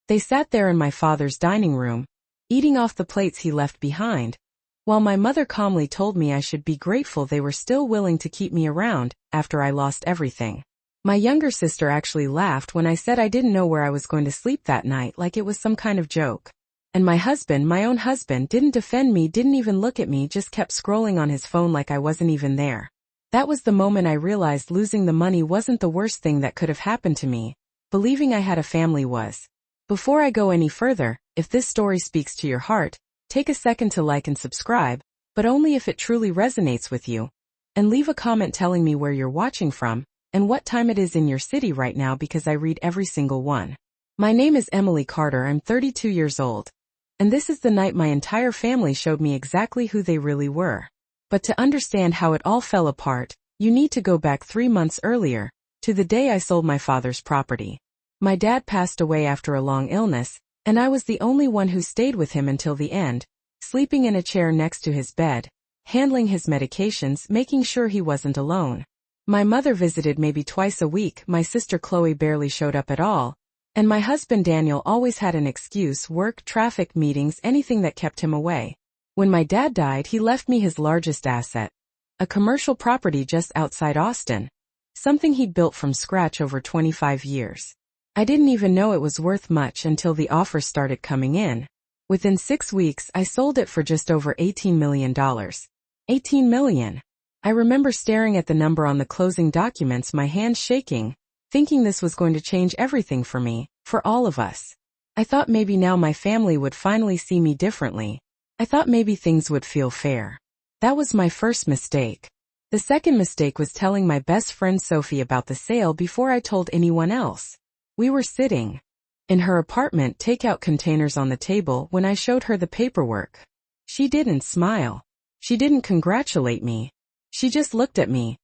They sat there in my father's dining room, eating off the plates he left behind, while my mother calmly told me I should be grateful they were still willing to keep me around after I lost everything. My younger sister actually laughed when I said I didn't know where I was going to sleep that night, like it was some kind of joke. And my husband, my own husband, didn't defend me, didn't even look at me, just kept scrolling on his phone like I wasn't even there. That was the moment I realized losing the money wasn't the worst thing that could have happened to me. Believing I had a family was. Before I go any further, if this story speaks to your heart, take a second to like and subscribe, but only if it truly resonates with you. And leave a comment telling me where you're watching from, and what time it is in your city right now, because I read every single one. My name is Emily Carter, I'm 32 years old. And this is the night my entire family showed me exactly who they really were. But to understand how it all fell apart, you need to go back 3 months earlier, to the day I sold my father's property. My dad passed away after a long illness, and I was the only one who stayed with him until the end, sleeping in a chair next to his bed, handling his medications, making sure he wasn't alone. My mother visited maybe twice a week, my sister Chloe barely showed up at all, and my husband Daniel always had an excuse: work, traffic, meetings, anything that kept him away. When my dad died, he left me his largest asset, a commercial property just outside Austin, something he'd built from scratch over 25 years. I didn't even know it was worth much until the offers started coming in. Within 6 weeks, I sold it for just over $18 million. $18 million. I remember staring at the number on the closing documents, my hands shaking, thinking this was going to change everything for me, for all of us. I thought maybe now my family would finally see me differently. I thought maybe things would feel fair. That was my first mistake. The second mistake was telling my best friend Sophie about the sale before I told anyone else. We were sitting in her apartment, takeout containers on the table, when I showed her the paperwork. She didn't smile. She didn't congratulate me. She just looked at me,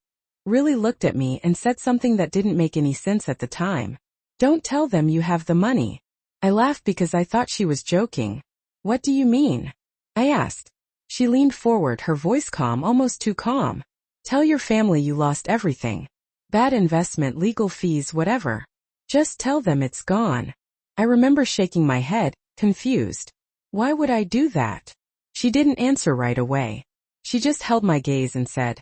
really looked at me, and said something that didn't make any sense at the time. "Don't tell them you have the money." I laughed because I thought she was joking. "What do you mean?" I asked. She leaned forward, her voice calm, almost too calm. "Tell your family you lost everything. Bad investment, legal fees, whatever. Just tell them it's gone." I remember shaking my head, confused. Why would I do that? She didn't answer right away. She just held my gaze and said,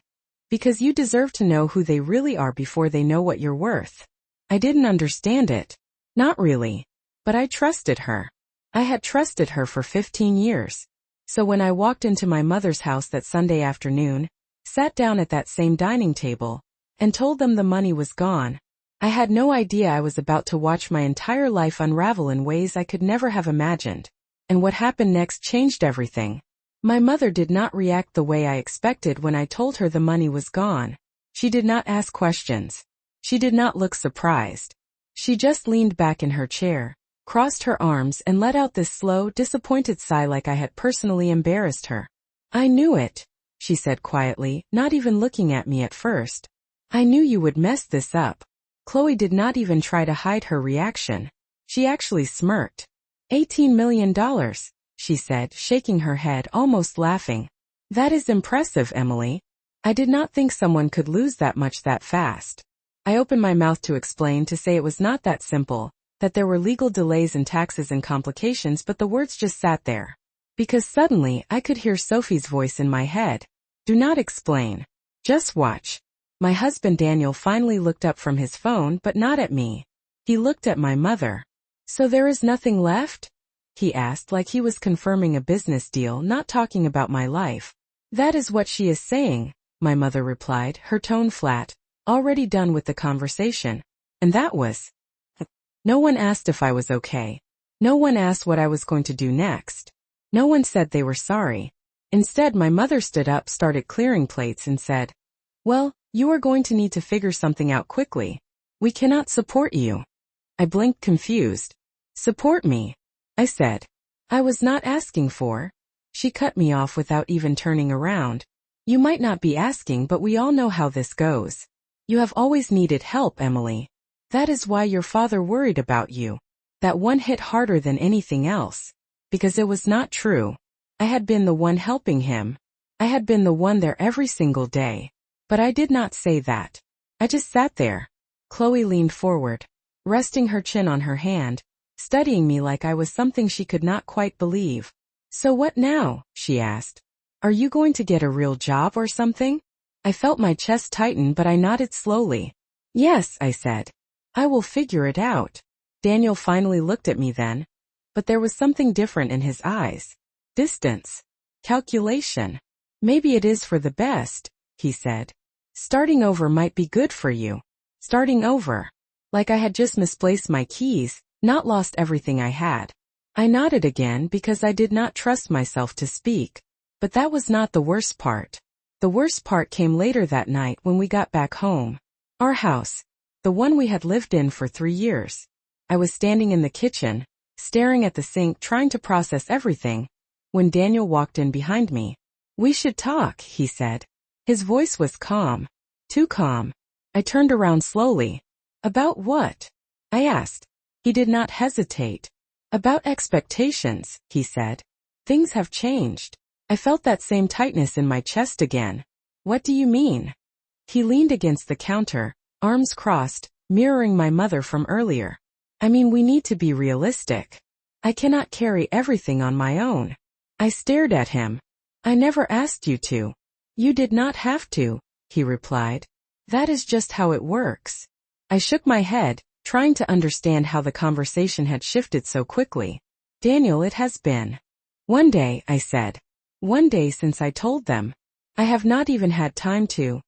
"Because you deserve to know who they really are before they know what you're worth." I didn't understand it. Not really. But I trusted her. I had trusted her for 15 years. So when I walked into my mother's house that Sunday afternoon, sat down at that same dining table, and told them the money was gone, I had no idea I was about to watch my entire life unravel in ways I could never have imagined. And what happened next changed everything. My mother did not react the way I expected when I told her the money was gone. She did not ask questions. She did not look surprised. She just leaned back in her chair, crossed her arms, and let out this slow, disappointed sigh like I had personally embarrassed her. "I knew it," she said quietly, not even looking at me at first. "I knew you would mess this up." Chloe did not even try to hide her reaction. She actually smirked. $18 million, she said, shaking her head, almost laughing. "That is impressive, Emily. I did not think someone could lose that much that fast." I opened my mouth to explain, to say it was not that simple, that there were legal delays and taxes and complications, but the words just sat there. Because suddenly, I could hear Sophie's voice in my head. "Do not explain. Just watch." My husband Daniel finally looked up from his phone, but not at me. He looked at my mother. "So there is nothing left?" he asked, like he was confirming a business deal, not talking about my life. "That is what she is saying," my mother replied, her tone flat, already done with the conversation. And that was. No one asked if I was okay. No one asked what I was going to do next. No one said they were sorry. Instead, my mother stood up, started clearing plates, and said, "Well, you are going to need to figure something out quickly. We cannot support you." I blinked, confused. "Support me?" I said. "I was not asking for." She cut me off without even turning around. "You might not be asking, but we all know how this goes. You have always needed help, Emily. That is why your father worried about you. That one hit harder than anything else. Because it was not true. I had been the one helping him. I had been the one there every single day. But I did not say that. I just sat there." Chloe leaned forward, resting her chin on her hand, studying me like I was something she could not quite believe. "So what now?" she asked. "Are you going to get a real job or something?" I felt my chest tighten, but I nodded slowly. "Yes," I said. "I will figure it out." Daniel finally looked at me then, but there was something different in his eyes. Distance. Calculation. "Maybe it is for the best," he said. "Starting over might be good for you." Starting over. Like I had just misplaced my keys, not lost everything I had. I nodded again because I did not trust myself to speak. But that was not the worst part. The worst part came later that night when we got back home. Our house. The one we had lived in for 3 years. I was standing in the kitchen, staring at the sink trying to process everything, when Daniel walked in behind me. "We should talk," he said. His voice was calm. Too calm. I turned around slowly. "About what?" I asked. He did not hesitate. "About expectations," he said. "Things have changed." I felt that same tightness in my chest again. "What do you mean?" He leaned against the counter, arms crossed, mirroring my mother from earlier. "I mean, we need to be realistic. I cannot carry everything on my own." I stared at him. "I never asked you to." "You did not have to," he replied. "That is just how it works." I shook my head, trying to understand how the conversation had shifted so quickly. "Daniel, it has been 1 day," I said. 1 day since I told them. I have not even had time to.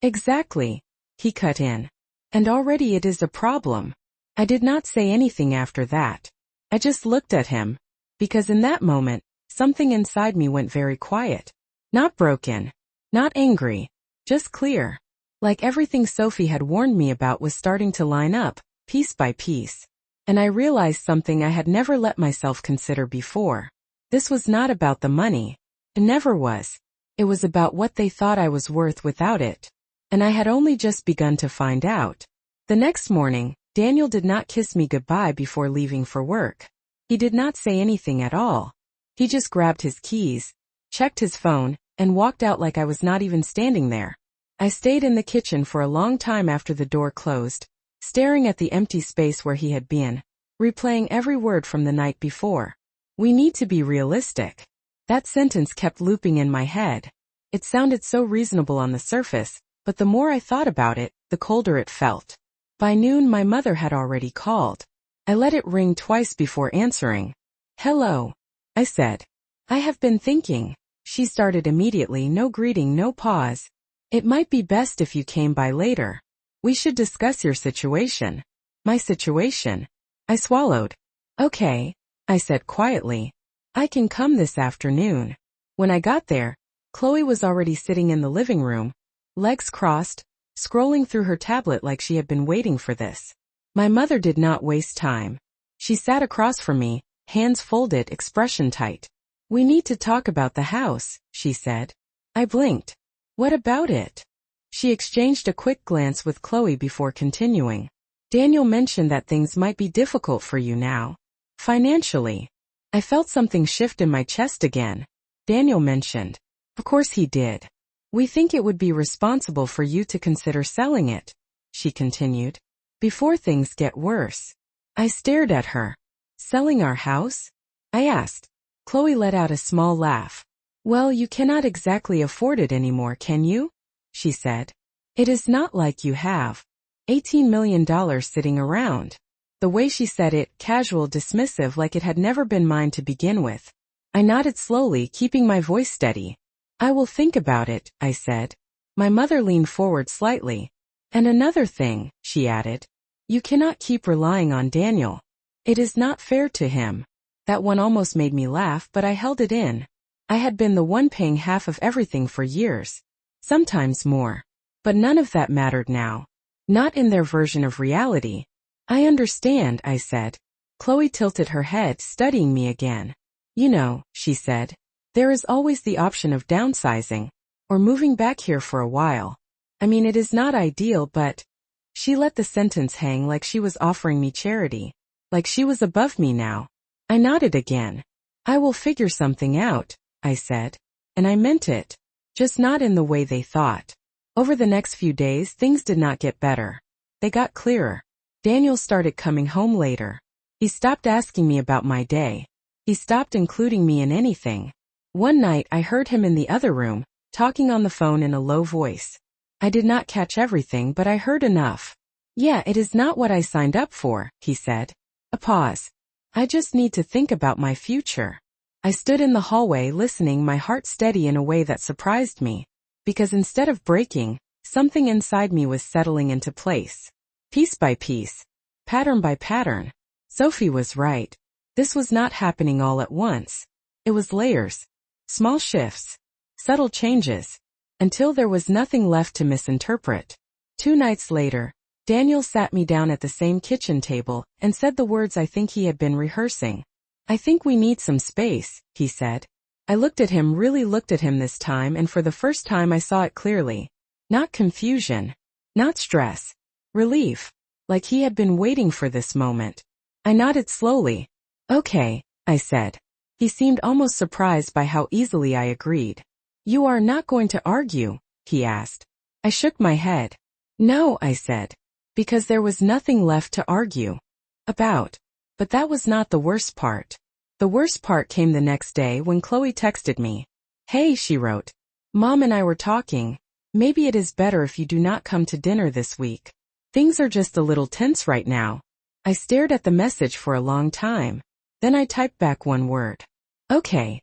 "Exactly," he cut in. "And already it is a problem." I did not say anything after that. I just looked at him, because in that moment, something inside me went very quiet. Not broken. Not angry. Just clear. Like everything Sophie had warned me about was starting to line up, piece by piece. And I realized something I had never let myself consider before. This was not about the money. It never was. It was about what they thought I was worth without it. And I had only just begun to find out. The next morning, Daniel did not kiss me goodbye before leaving for work. He did not say anything at all. He just grabbed his keys, checked his phone, and walked out like I was not even standing there. I stayed in the kitchen for a long time after the door closed, staring at the empty space where he had been, replaying every word from the night before. "We need to be realistic." That sentence kept looping in my head. It sounded so reasonable on the surface, but the more I thought about it, the colder it felt. By noon, my mother had already called. I let it ring twice before answering. "Hello," I said. "I have been thinking." She started immediately, no greeting, no pause. "It might be best if you came by later. We should discuss your situation." "My situation?" I swallowed. "Okay," I said quietly. "I can come this afternoon." When I got there, Chloe was already sitting in the living room, legs crossed, scrolling through her tablet like she had been waiting for this. My mother did not waste time. She sat across from me, hands folded, expression tight. "We need to talk about the house," she said. I blinked. "What about it?" She exchanged a quick glance with Chloe before continuing. "Daniel mentioned that things might be difficult for you now. Financially." I felt something shift in my chest again. "Daniel mentioned." "Of course he did. We think it would be responsible for you to consider selling it," she continued, "before things get worse." I stared at her. "Selling our house?" I asked. Chloe let out a small laugh. "Well, you cannot exactly afford it anymore, can you?" she said. "It is not like you have $18 million sitting around." The way she said it, casual, dismissive, like it had never been mine to begin with. I nodded slowly, keeping my voice steady. "I will think about it," I said. My mother leaned forward slightly. "And another thing," she added. "You cannot keep relying on Daniel. It is not fair to him." That one almost made me laugh, but I held it in. I had been the one paying half of everything for years. Sometimes more. But none of that mattered now. Not in their version of reality. "I understand," I said. Chloe tilted her head, studying me again. "You know," she said, "there is always the option of downsizing, or moving back here for a while. I mean, it is not ideal, but—" She let the sentence hang like she was offering me charity. Like she was above me now. I nodded again. "I will figure something out," I said. And I meant it. Just not in the way they thought. Over the next few days, things did not get better. They got clearer. Daniel started coming home later. He stopped asking me about my day. He stopped including me in anything. One night I heard him in the other room, talking on the phone in a low voice. I did not catch everything, but I heard enough. "Yeah, it is not what I signed up for," he said. A pause. "I just need to think about my future." I stood in the hallway listening, my heart steady in a way that surprised me. Because instead of breaking, something inside me was settling into place. Piece by piece. Pattern by pattern. Sophie was right. This was not happening all at once. It was layers. Small shifts. Subtle changes. Until there was nothing left to misinterpret. 2 nights later, Daniel sat me down at the same kitchen table and said the words I think he had been rehearsing. "I think we need some space," he said. I looked at him, really looked at him this time, and for the first time I saw it clearly. Not confusion. Not stress. Relief. Like he had been waiting for this moment. I nodded slowly. "Okay," I said. He seemed almost surprised by how easily I agreed. "You are not going to argue?" he asked. I shook my head. "No," I said. Because there was nothing left to argue about. But that was not the worst part. The worst part came the next day when Chloe texted me. "Hey," she wrote. "Mom and I were talking. Maybe it is better if you do not come to dinner this week. Things are just a little tense right now." I stared at the message for a long time. Then I typed back one word. "Okay."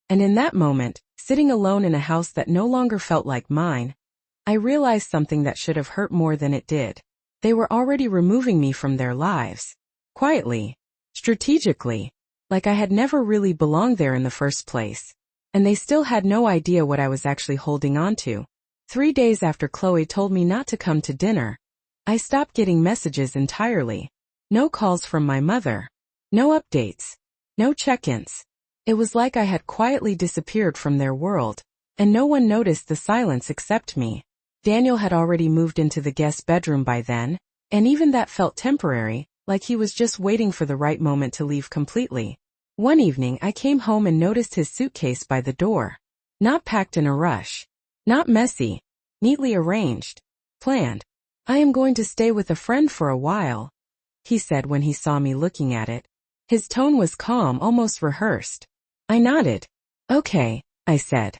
And in that moment, sitting alone in a house that no longer felt like mine, I realized something that should have hurt more than it did. They were already removing me from their lives. Quietly. Strategically. Like I had never really belonged there in the first place. And they still had no idea what I was actually holding on to. 3 days after Chloe told me not to come to dinner, I stopped getting messages entirely. No calls from my mother. No updates. No check-ins. It was like I had quietly disappeared from their world, and no one noticed the silence except me. Daniel had already moved into the guest bedroom by then, and even that felt temporary, like he was just waiting for the right moment to leave completely. One evening I came home and noticed his suitcase by the door. Not packed in a rush. Not messy. Neatly arranged. Planned. "I am going to stay with a friend for a while," he said when he saw me looking at it. His tone was calm, almost rehearsed. I nodded. "Okay," I said.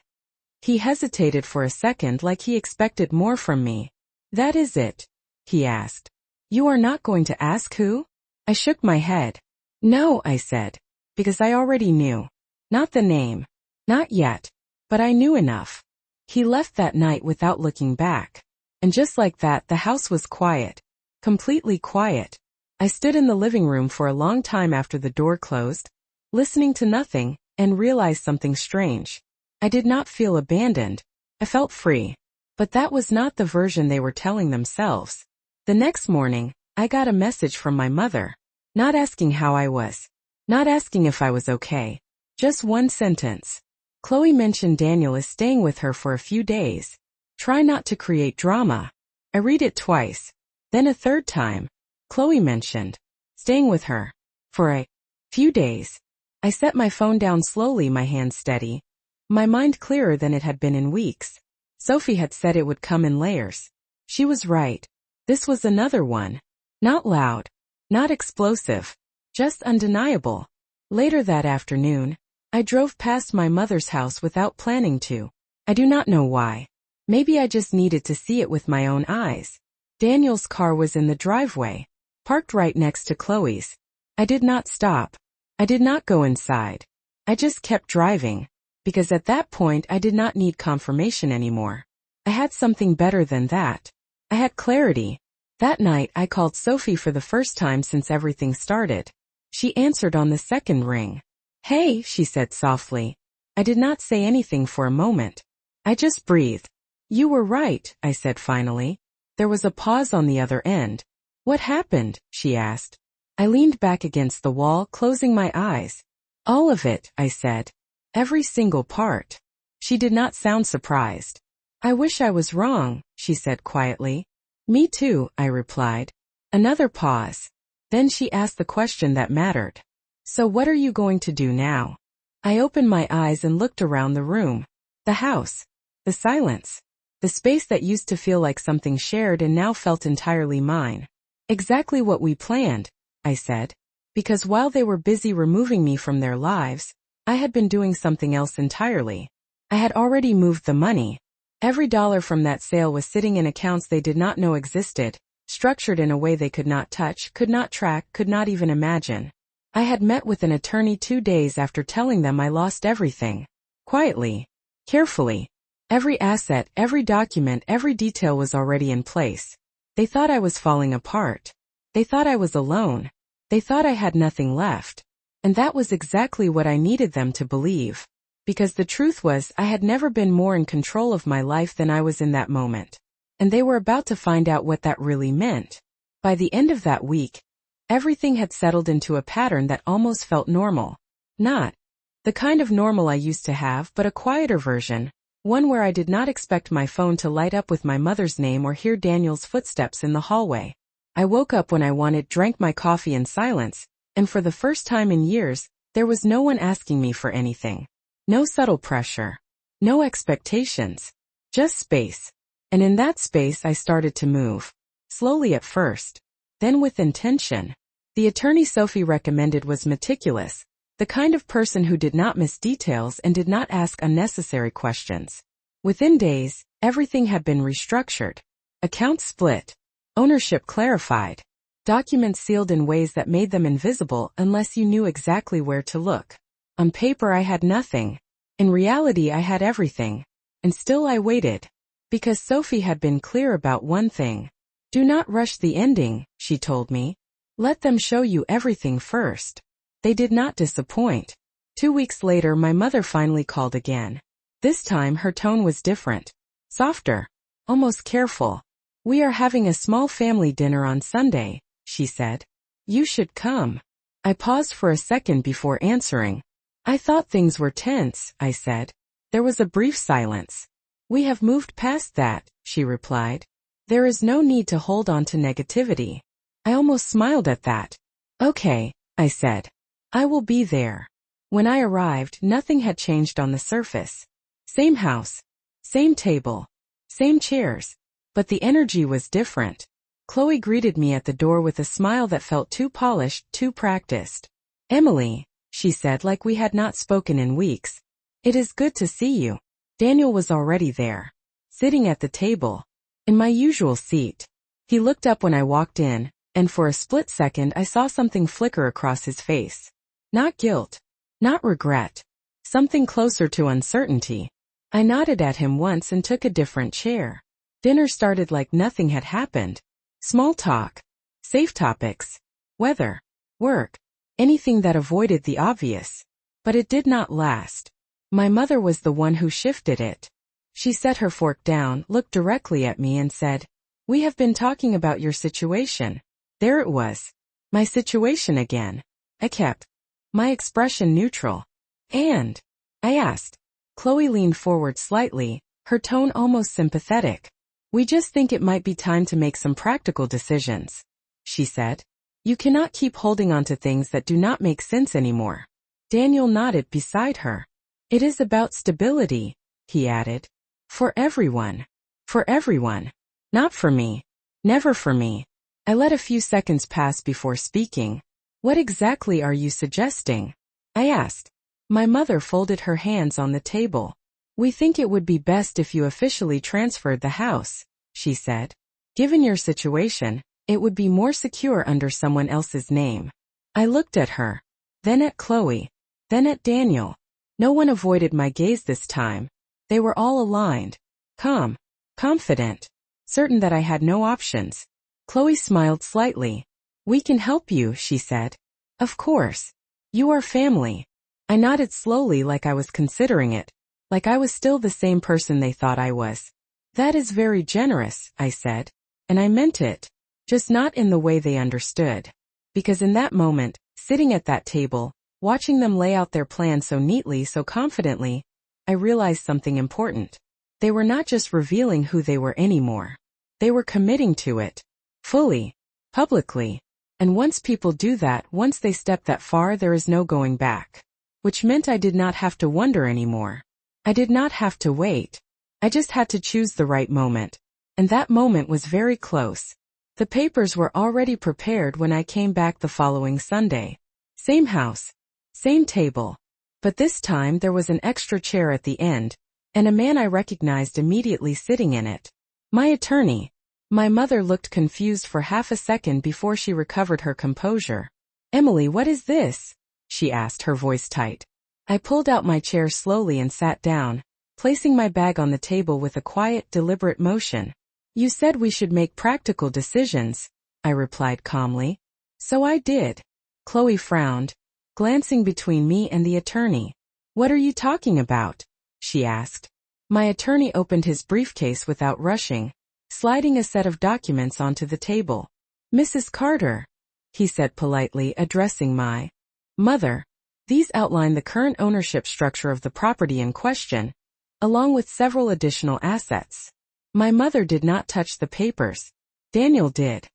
He hesitated for a second, like he expected more from me. "That is it?" he asked. "You are not going to ask who?" I shook my head. "No," I said. Because I already knew. Not the name. Not yet. But I knew enough. He left that night without looking back. And just like that, the house was quiet. Completely quiet. I stood in the living room for a long time after the door closed, listening to nothing, and realized something strange. I did not feel abandoned. I felt free. But that was not the version they were telling themselves. The next morning, I got a message from my mother. Not asking how I was. Not asking if I was okay. Just one sentence. "Chloe mentioned Daniel is staying with her for a few days. Try not to create drama." I read it twice. Then a third time. Chloe mentioned staying with her for a few days. I set my phone down slowly, my hands steady. My mind clearer than it had been in weeks. Sophie had said it would come in layers. She was right. This was another one. Not loud. Not explosive. Just undeniable. Later that afternoon, I drove past my mother's house without planning to. I do not know why. Maybe I just needed to see it with my own eyes. Daniel's car was in the driveway, parked right next to Chloe's. I did not stop. I did not go inside. I just kept driving. Because at that point I did not need confirmation anymore. I had something better than that. I had clarity. That night I called Sophie for the first time since everything started. She answered on the second ring. "Hey," she said softly. I did not say anything for a moment. I just breathed. "You were right," I said finally. There was a pause on the other end. "What happened?" she asked. I leaned back against the wall, closing my eyes. "All of it," I said. "Every single part." She did not sound surprised. "I wish I was wrong," she said quietly. "Me too," I replied. Another pause. Then she asked the question that mattered. "So what are you going to do now?" I opened my eyes and looked around the room. The house. The silence. The space that used to feel like something shared and now felt entirely mine. "Exactly what we planned," I said. Because while they were busy removing me from their lives, I had been doing something else entirely. I had already moved the money. Every dollar from that sale was sitting in accounts they did not know existed, structured in a way they could not touch, could not track, could not even imagine. I had met with an attorney 2 days after telling them I lost everything. Quietly, carefully. Every asset, every document, every detail was already in place. They thought I was falling apart. They thought I was alone. They thought I had nothing left. And that was exactly what I needed them to believe. Because the truth was, I had never been more in control of my life than I was in that moment. And they were about to find out what that really meant. By the end of that week, everything had settled into a pattern that almost felt normal. Not the kind of normal I used to have, but a quieter version. One where I did not expect my phone to light up with my mother's name or hear Daniel's footsteps in the hallway. I woke up when I wanted, drank my coffee in silence, and for the first time in years, there was no one asking me for anything. No subtle pressure. No expectations. Just space. And in that space I started to move. Slowly at first. Then with intention. The attorney Sophie recommended was meticulous. The kind of person who did not miss details and did not ask unnecessary questions. Within days, everything had been restructured. Accounts split. Ownership clarified. Documents sealed in ways that made them invisible unless you knew exactly where to look. On paper I had nothing. In reality I had everything. And still I waited. Because Sophie had been clear about one thing. Do not rush the ending, she told me. Let them show you everything first. They did not disappoint. 2 weeks later my mother finally called again. This time her tone was different. Softer. Almost careful. We are having a small family dinner on Sunday, she said. You should come. I paused for a second before answering. I thought things were tense, I said. There was a brief silence. We have moved past that, she replied. There is no need to hold on to negativity. I almost smiled at that. Okay, I said. I will be there. When I arrived, nothing had changed on the surface. Same house. Same table. Same chairs. But the energy was different. Chloe greeted me at the door with a smile that felt too polished, too practiced. Emily, she said like we had not spoken in weeks. It is good to see you. Daniel was already there. Sitting at the table. In my usual seat. He looked up when I walked in, and for a split second I saw something flicker across his face. Not guilt. Not regret. Something closer to uncertainty. I nodded at him once and took a different chair. Dinner started like nothing had happened. Small talk. Safe topics. Weather. Work. Anything that avoided the obvious. But it did not last. My mother was the one who shifted it. She set her fork down, looked directly at me and said, We have been talking about your situation. There it was. My situation again. I kept my expression neutral. And? I asked. Chloe leaned forward slightly, her tone almost sympathetic. We just think it might be time to make some practical decisions, she said. You cannot keep holding on to things that do not make sense anymore. Daniel nodded beside her. It is about stability, he added. For everyone. For everyone. Not for me. Never for me. I let a few seconds pass before speaking. What exactly are you suggesting? I asked. My mother folded her hands on the table. We think it would be best if you officially transferred the house, she said. Given your situation, it would be more secure under someone else's name. I looked at her. Then at Chloe. Then at Daniel. No one avoided my gaze this time. They were all aligned. Calm. Confident. Certain that I had no options. Chloe smiled slightly. We can help you, she said. Of course. You are family. I nodded slowly like I was considering it. Like I was still the same person they thought I was. That is very generous, I said. And I meant it. Just not in the way they understood. Because in that moment, sitting at that table, watching them lay out their plan so neatly, so confidently, I realized something important. They were not just revealing who they were anymore. They were committing to it. Fully. Publicly. And once people do that, once they step that far, there is no going back. Which meant I did not have to wonder anymore. I did not have to wait. I just had to choose the right moment. And that moment was very close. The papers were already prepared when I came back the following Sunday. Same house. Same table. But this time there was an extra chair at the end, and a man I recognized immediately sitting in it. My attorney. My mother looked confused for half a second before she recovered her composure. Emily, what is this? She asked, her voice tight. I pulled out my chair slowly and sat down, placing my bag on the table with a quiet, deliberate motion. You said we should make practical decisions, I replied calmly. So I did. Chloe frowned, glancing between me and the attorney. What are you talking about? She asked. My attorney opened his briefcase without rushing, sliding a set of documents onto the table. Mrs. Carter, he said politely, addressing my mother. These outline the current ownership structure of the property in question, along with several additional assets. My mother did not touch the papers. Daniel did.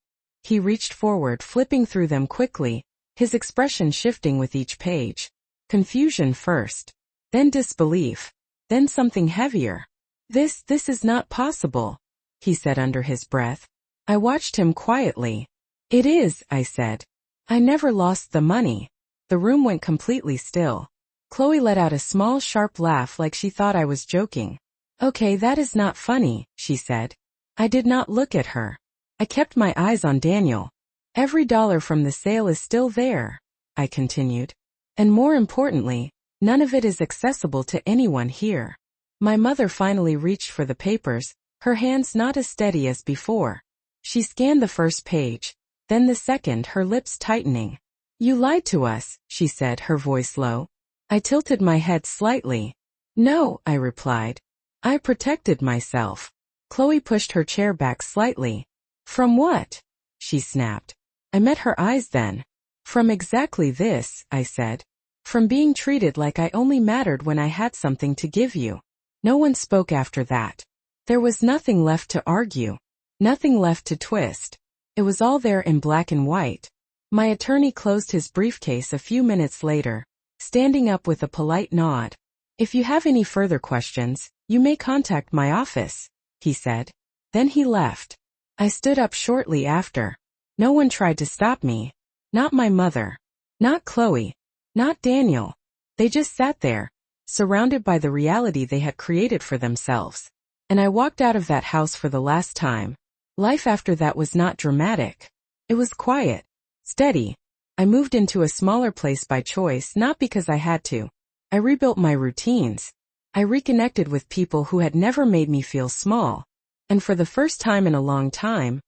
He reached forward, flipping through them quickly, his expression shifting with each page. Confusion first, then disbelief, then something heavier. This is not possible, he said under his breath. I watched him quietly. It is, I said. I never lost the money. The room went completely still. Chloe let out a small, sharp laugh like she thought I was joking. Okay, that is not funny, she said. I did not look at her. I kept my eyes on Daniel. Every dollar from the sale is still there, I continued. And more importantly, none of it is accessible to anyone here. My mother finally reached for the papers, her hands not as steady as before. She scanned the first page, then the second, her lips tightening. You lied to us, she said, her voice low. I tilted my head slightly. No, I replied. I protected myself. Chloe pushed her chair back slightly. From what? She snapped. I met her eyes then. From exactly this, I said. From being treated like I only mattered when I had something to give you. No one spoke after that. There was nothing left to argue. Nothing left to twist. It was all there in black and white. My attorney closed his briefcase a few minutes later, standing up with a polite nod. If you have any further questions, you may contact my office, he said. Then he left. I stood up shortly after. No one tried to stop me. Not my mother. Not Chloe. Not Daniel. They just sat there, surrounded by the reality they had created for themselves. And I walked out of that house for the last time. Life after that was not dramatic. It was quiet. Steady. I moved into a smaller place by choice, not because I had to. I rebuilt my routines. I reconnected with people who had never made me feel small. And for the first time in a long time,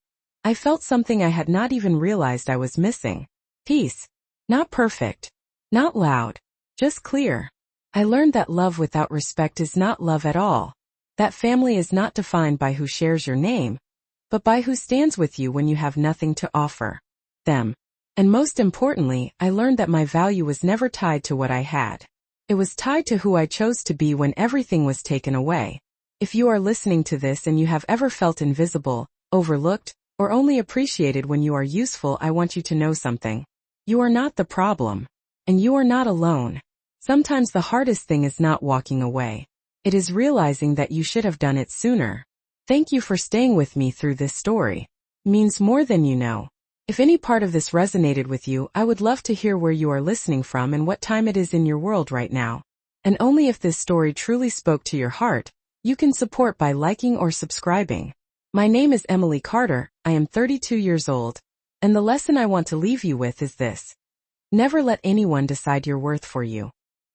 I felt something I had not even realized I was missing. Peace. Not perfect. Not loud. Just clear. I learned that love without respect is not love at all. That family is not defined by who shares your name, but by who stands with you when you have nothing to offer. Them. And most importantly, I learned that my value was never tied to what I had. It was tied to who I chose to be when everything was taken away. If you are listening to this and you have ever felt invisible, overlooked, or only appreciated when you are useful, I want you to know something. You are not the problem. And you are not alone. Sometimes the hardest thing is not walking away. It is realizing that you should have done it sooner. Thank you for staying with me through this story. It means more than you know. If any part of this resonated with you, I would love to hear where you are listening from and what time it is in your world right now. And only if this story truly spoke to your heart, you can support by liking or subscribing. My name is Emily Carter, I am 32 years old, and the lesson I want to leave you with is this. Never let anyone decide your worth for you.